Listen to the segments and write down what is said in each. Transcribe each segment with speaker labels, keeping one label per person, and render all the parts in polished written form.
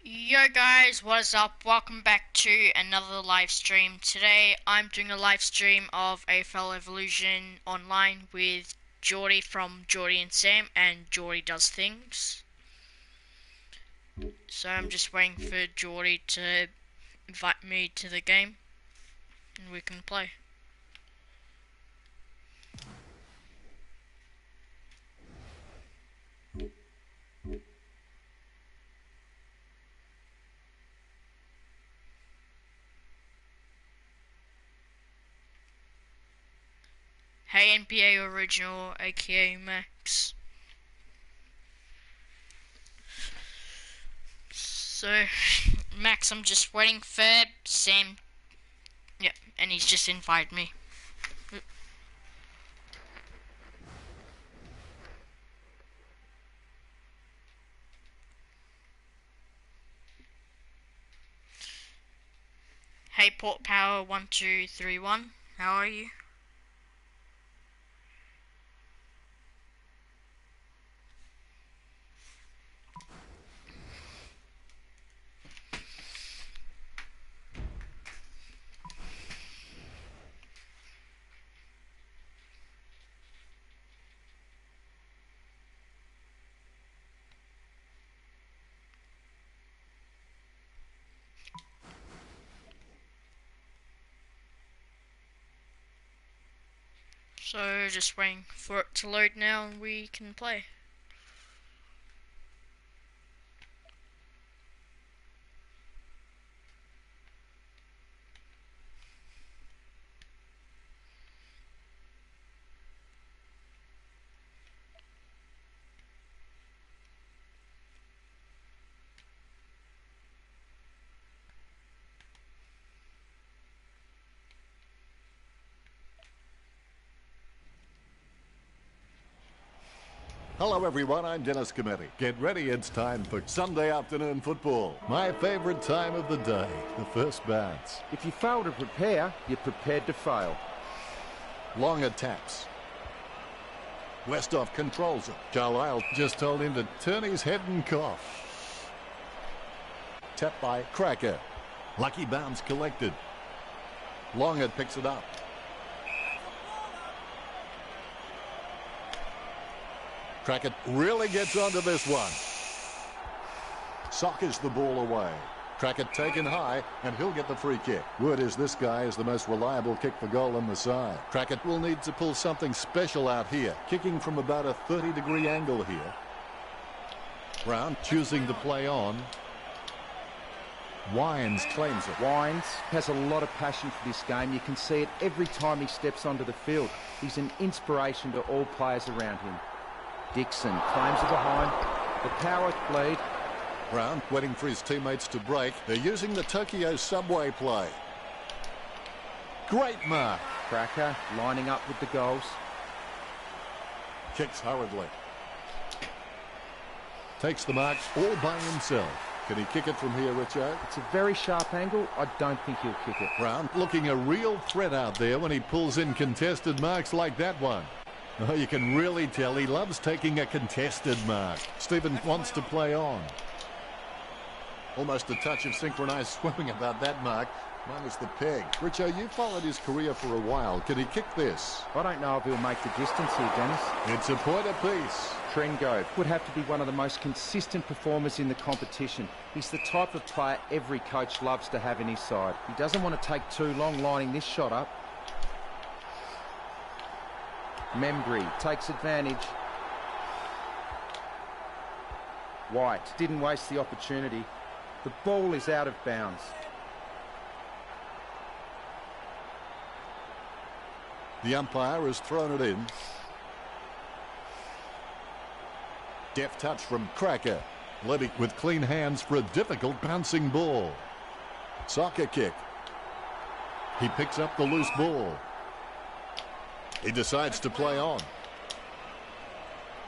Speaker 1: Yo guys, what is up? Welcome back to another live stream. Today I'm doing a live stream of AFL Evolution online with Jordy from Jordy and Sam, and Jordy Does Things. So I'm just waiting for Jordy to invite me to the game and we can play. Hey NBA Original, aka Max. So, Max, I'm just waiting for Sam. Yep, and he's just invited me. Hey Port Power 1231, how are you? So just waiting for it to load now and we can play.
Speaker 2: Hello everyone, I'm Dennis Cometti. Get ready, it's time for Sunday afternoon football. My favourite time of the day, the first bounce.
Speaker 3: If you fail to prepare, you're prepared to fail.
Speaker 2: Long attacks. Westhoff controls it. Carlisle just told him to turn his head and cough. Tapped by Cracker. Lucky bounce collected. Longett picks it up. Crackett really gets onto this one. Sockers the ball away. Crackett taken high, and he'll get the free kick. Word is this guy is the most reliable kick for goal on the side. Crackett will need to pull something special out here, kicking from about a 30-degree angle here. Brown choosing to play on. Wines claims it.
Speaker 3: Wines has a lot of passion for this game. You can see it every time he steps onto the field. He's an inspiration to all players around him. Dixon claims it behind. The power lead.
Speaker 2: Brown waiting for his teammates to break. They're using the Tokyo subway play. Great mark.
Speaker 3: Cracker lining up with the goals.
Speaker 2: Kicks hurriedly. Takes the mark all by himself. Can he kick it from here, Richo?
Speaker 3: It's a very sharp angle. I don't think he'll kick it.
Speaker 2: Brown looking a real threat out there when he pulls in contested marks like that one. Oh, you can really tell he loves taking a contested mark. Stephen wants to play on. Almost a touch of synchronized swimming about that mark, minus the peg. Richo, you followed his career for a while. Can he kick this?
Speaker 3: I don't know if he'll make the distance here, Dennis.
Speaker 2: It's a point apiece.
Speaker 3: Trengo would have to be one of the most consistent performers in the competition. He's the type of player every coach loves to have in his side. He doesn't want to take too long lining this shot up. Membry takes advantage. White didn't waste the opportunity. The ball is out of bounds.
Speaker 2: The umpire has thrown it in. Deft touch from Cracker. Levy with clean hands for a difficult bouncing ball. Soccer kick. He picks up the loose ball. He decides to play on.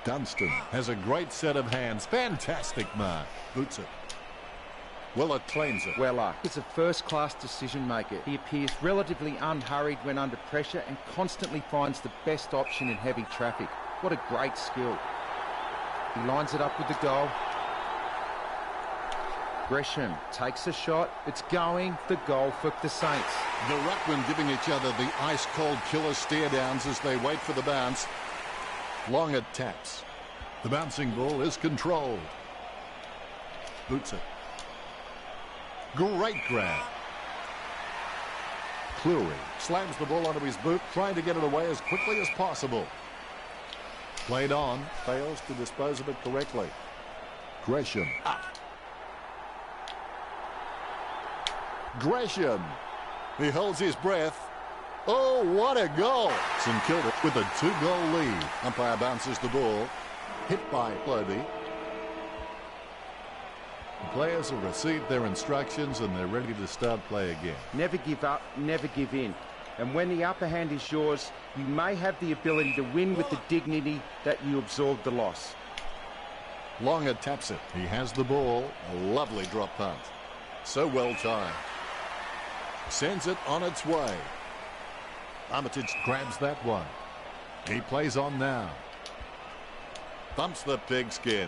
Speaker 2: Dunstan has a great set of hands. Fantastic mark. Boots it. Weller claims it.
Speaker 3: Weller is a first-class decision maker. He appears relatively unhurried when under pressure and constantly finds the best option in heavy traffic. What a great skill. He lines it up with the goal. Gresham takes a shot. It's going. The goal for the Saints.
Speaker 2: The ruckmen giving each other the ice-cold killer stare-downs as they wait for the bounce. Long it taps. The bouncing ball is controlled. Boots it. Great grab. Cleary slams the ball onto his boot, trying to get it away as quickly as possible. Played on, fails to dispose of it correctly. Gresham up. Gresham. He holds his breath. Oh, what a goal. St Kilda with a 2-goal lead. Umpire bounces the ball. Hit by Lobby. The players have received their instructions and they're ready to start play again.
Speaker 3: Never give up, never give in. And when the upper hand is yours, you may have the ability to win with the dignity that you absorbed the loss.
Speaker 2: Longer taps it. He has the ball. A lovely drop punt. So well timed. Sends it on its way. Armitage grabs that one. He plays on now. Thumps the pigskin.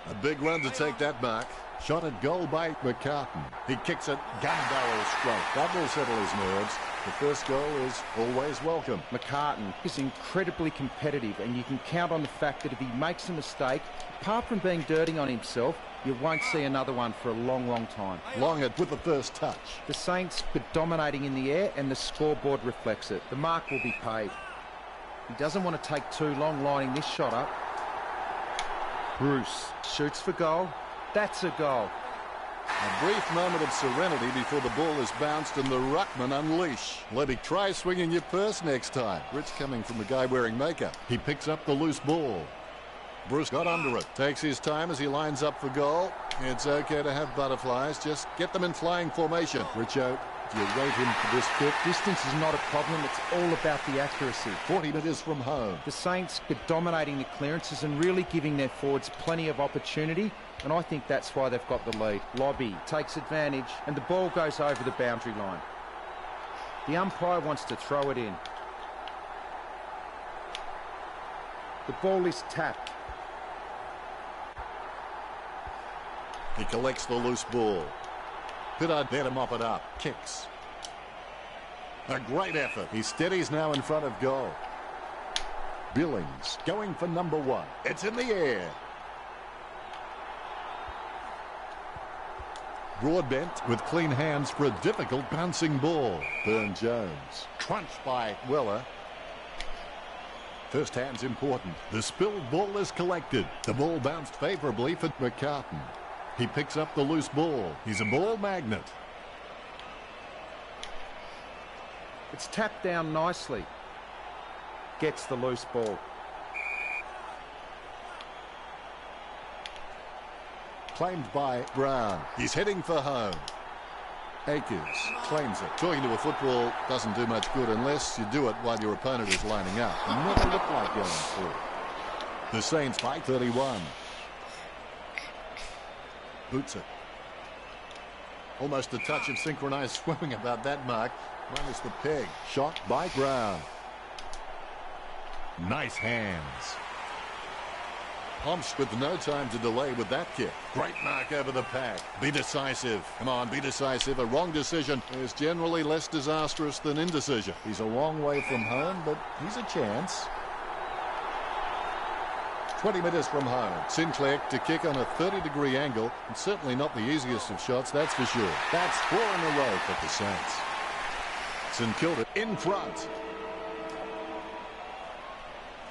Speaker 2: A big run to take that mark. Shot at goal by McCartan. He kicks it. Gun barrel stroke. That will settle his nerves. The first goal is always welcome.
Speaker 3: McCartan is incredibly competitive, and you can count on the fact that if he makes a mistake, apart from being dirty on himself, you won't see another one for a long, long time.
Speaker 2: Longer with the first touch.
Speaker 3: The Saints were dominating in the air, and the scoreboard reflects it. The mark will be paid. He doesn't want to take too long lining this shot up. Bruce shoots for goal. That's a goal.
Speaker 2: A brief moment of serenity before the ball is bounced and the ruckman unleash. Levy, try swinging your purse next time. Rich coming from the guy wearing makeup. He picks up the loose ball. Bruce got under it. Takes his time as he lines up for goal. It's okay to have butterflies. Just get them in flying formation. Richo, do you rate him for this kick?
Speaker 3: Distance is not a problem. It's all about the accuracy.
Speaker 2: 40 metres from home.
Speaker 3: The Saints are dominating the clearances and really giving their forwards plenty of opportunity, and I think that's why they've got the lead. Lobby takes advantage, and the ball goes over the boundary line. The umpire wants to throw it in. The ball is tapped.
Speaker 2: He collects the loose ball. Pittard there to mop it up. Kicks. A great effort. He steadies now in front of goal. Billings going for number 1. It's in the air. Broadbent with clean hands for a difficult bouncing ball. Burne-Jones. Crunched by Weller. First hand's important. The spilled ball is collected. The ball bounced favourably for McCartan. He picks up the loose ball. He's a ball magnet.
Speaker 3: It's tapped down nicely. Gets the loose ball.
Speaker 2: Claimed by Brown. He's heading for home. Akers claims it. Talking to a football doesn't do much good unless you do it while your opponent is lining up. It never looked like going through. The Saints by 31. Boots it. Almost a touch of synchronized swimming about that mark. Minus the peg. Shot by Brown. Nice hands. Pomps with no time to delay with that kick. Great mark over the pack. Be decisive. Come on, be decisive. A wrong decision is generally less disastrous than indecision. He's a long way from home, but he's a chance. 20 metres from home. Sinclair to kick on a 30-degree angle, and certainly not the easiest of shots, that's for sure. That's 4 in a row for the Saints. St Kilda in front.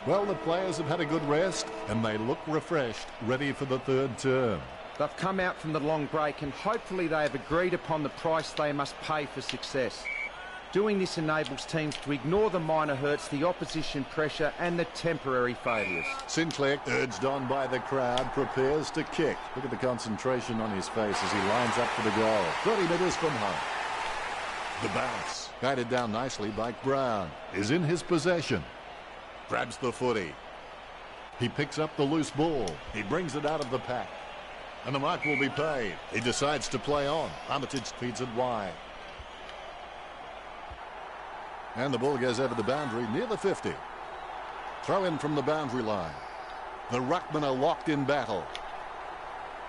Speaker 2: Well, the players have had a good rest, and they look refreshed, ready for the third term.
Speaker 3: They've come out from the long break, and hopefully they have agreed upon the price they must pay for success. Doing this enables teams to ignore the minor hurts, the opposition pressure and the temporary failures.
Speaker 2: Sinclair, urged on by the crowd, prepares to kick. Look at the concentration on his face as he lines up for the goal. 30 metres from home. The bounce, guided down nicely by Brown, is in his possession. Grabs the footy. He picks up the loose ball. He brings it out of the pack. And the mark will be paid. He decides to play on. Armitage feeds it wide. And the ball goes over the boundary near the 50. Throw in from the boundary line. The ruckmen are locked in battle.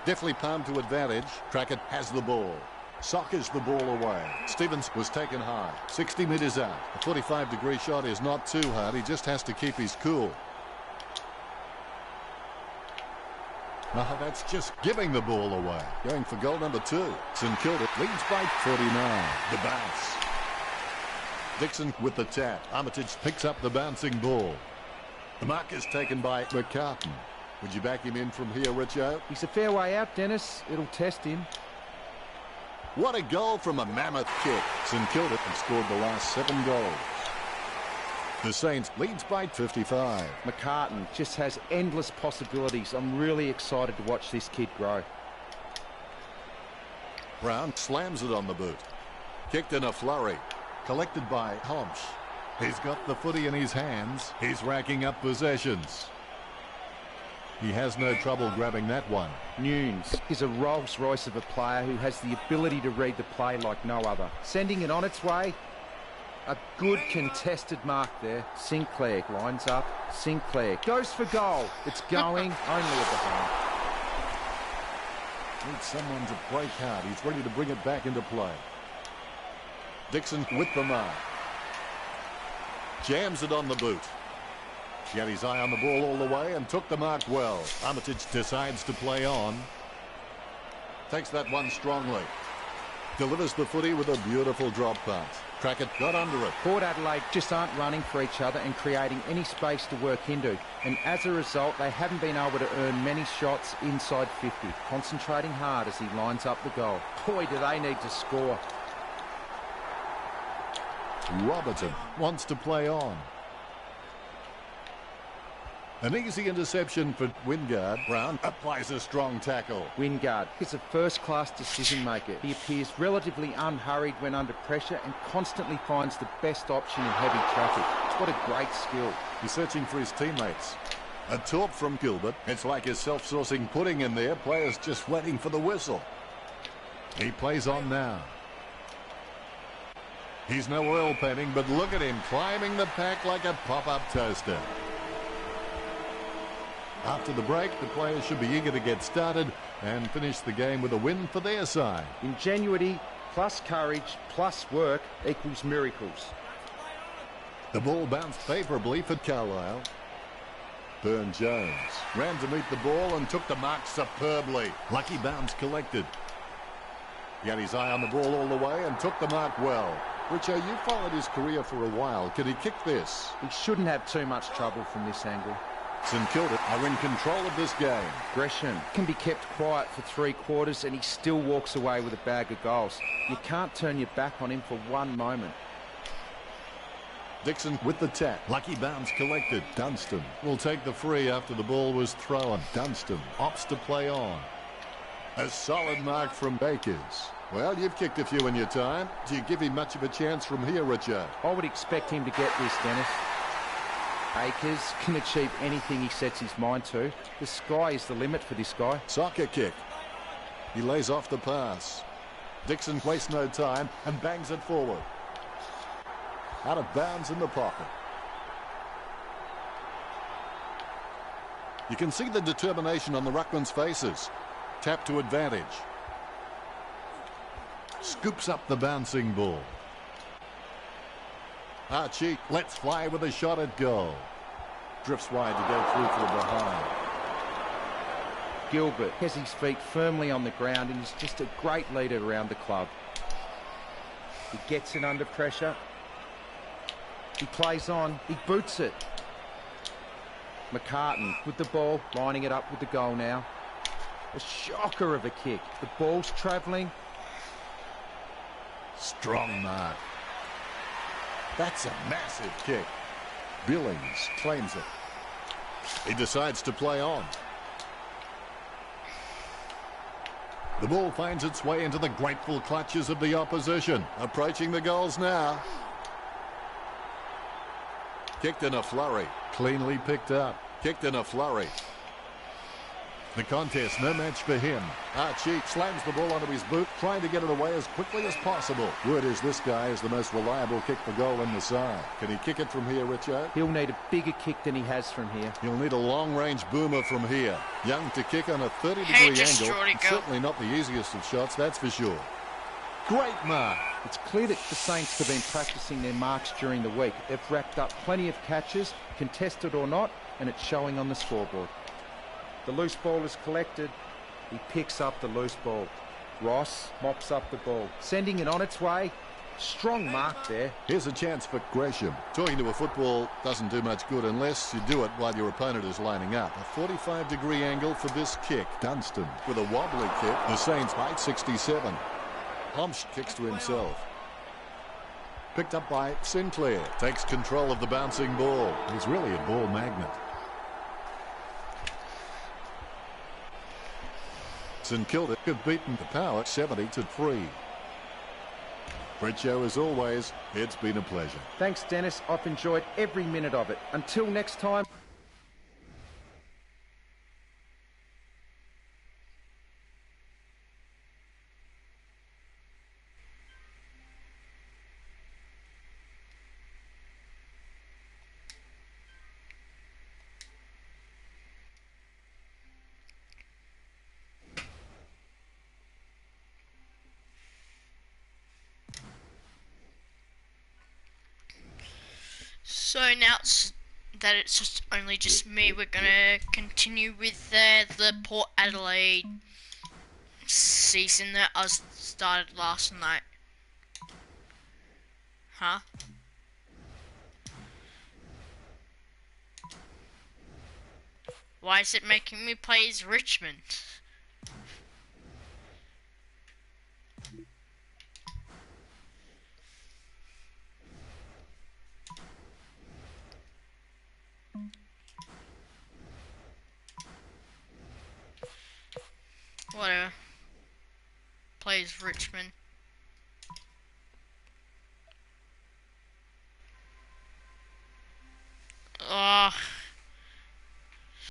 Speaker 2: Definitely palmed to advantage. Trackett has the ball. Sockers the ball away. Stevens was taken high. 60 metres out. A 45-degree shot is not too hard. He just has to keep his cool. Oh, that's just giving the ball away. Going for goal number 2. St Kilda leads by 49. The bounce. Dixon with the tap. Armitage picks up the bouncing ball. The mark is taken by McCartan. Would you back him in from here, Richo?
Speaker 3: He's a fair way out, Dennis. It'll test him.
Speaker 2: What a goal from a mammoth kick. St Kilda have scored the last 7 goals. The Saints leads by 55.
Speaker 3: McCartan just has endless possibilities. I'm really excited to watch this kid grow.
Speaker 2: Brown slams it on the boot. Kicked in a flurry. Collected by Homsch. He's got the footy in his hands. He's racking up possessions. He has no trouble grabbing that one.
Speaker 3: Nunes is a Rolls Royce of a player who has the ability to read the play like no other. Sending it on its way. A good contested mark there. Sinclair lines up. Sinclair goes for goal. It's going only at the home.
Speaker 2: Needs someone to break hard. He's ready to bring it back into play. Dixon with the mark. Jams it on the boot. He had his eye on the ball all the way and took the mark well. Armitage decides to play on. Takes that one strongly. Delivers the footy with a beautiful drop pass. Trackett got under it.
Speaker 3: Port Adelaide just aren't running for each other and creating any space to work into. And as a result, they haven't been able to earn many shots inside 50. Concentrating hard as he lines up the goal. Boy, do they need to score.
Speaker 2: Robertson wants to play on. An easy interception for Wingard. Brown applies a strong tackle.
Speaker 3: Wingard is a first-class decision-maker. He appears relatively unhurried when under pressure and constantly finds the best option in heavy traffic. What a great skill.
Speaker 2: He's searching for his teammates. A taunt from Gilbert. It's like a self-sourcing pudding in there. Players just waiting for the whistle. He plays on now. He's no oil painting, but look at him climbing the pack like a pop-up toaster. After the break, the players should be eager to get started and finish the game with a win for their side.
Speaker 3: Ingenuity plus courage plus work equals miracles.
Speaker 2: The ball bounced favourably for Carlisle. Burn-Jones ran to meet the ball and took the mark superbly. Lucky bounce collected. He had his eye on the ball all the way and took the mark well. Richo, you followed his career for a while. Can he kick this?
Speaker 3: He shouldn't have too much trouble from this angle.
Speaker 2: St Kilda are in control of this game.
Speaker 3: Gresham can be kept quiet for 3 quarters and he still walks away with a bag of goals. You can't turn your back on him for one moment.
Speaker 2: Dixon with the tap. Lucky bounce collected. Dunstan will take the free after the ball was thrown. Dunstan opts to play on. A solid mark from Bakers. Well, you've kicked a few in your time. Do you give him much of a chance from here, Richard?
Speaker 3: I would expect him to get this, Dennis. Akers can achieve anything he sets his mind to. The sky is the limit for this guy.
Speaker 2: Soccer kick. He lays off the pass. Dixon wastes no time and bangs it forward. Out of bounds in the pocket. You can see the determination on the Ruckman's faces. Tap to advantage. Scoops up the bouncing ball. Archie lets fly with a shot at goal. Drifts wide to go through for the behind.
Speaker 3: Gilbert has his feet firmly on the ground and is just a great leader around the club. He gets it under pressure. He plays on. He boots it. McCartan with the ball, lining it up with the goal now. A shocker of a kick. The ball's travelling.
Speaker 2: Strong mark. That's a massive kick. Billings claims it. He decides to play on. The ball finds its way into the grateful clutches of the opposition. Approaching the goals now. Kicked in a flurry. Cleanly picked up. Kicked in a flurry. The contest, no match for him. Archie slams the ball onto his boot, trying to get it away as quickly as possible. Word is this guy is the most reliable kick for goal in the side. Can he kick it from here, Richo?
Speaker 3: He'll need a bigger kick than he has from here.
Speaker 2: He'll need a long-range boomer from here. Young to kick on a 30-degree angle.
Speaker 1: Jordy,
Speaker 2: Certainly not the easiest of shots, that's for sure. Great mark.
Speaker 3: It's clear that the Saints have been practicing their marks during the week. They've racked up plenty of catches, contested or not, and it's showing on the scoreboard. The loose ball is collected. He picks up the loose ball. Ross mops up the ball, sending it on its way. Strong mark there.
Speaker 2: Here's a chance for Gresham. Talking to a football doesn't do much good unless you do it while your opponent is lining up. A 45-degree angle for this kick. Dunstan with a wobbly kick. The Saints height 67. Homsch kicks to himself. Picked up by Sinclair. Takes control of the bouncing ball. He's really a ball magnet. St Kilda have beaten the Power 70-3. Richo, as always, it's been a pleasure.
Speaker 3: Thanks, Dennis. I've enjoyed every minute of it. Until next time.
Speaker 1: So now that it's just only just me, we're gonna continue with the Port Adelaide season that I started last night. Huh? Why is it making me play as Richmond? Whatever. Plays Richmond.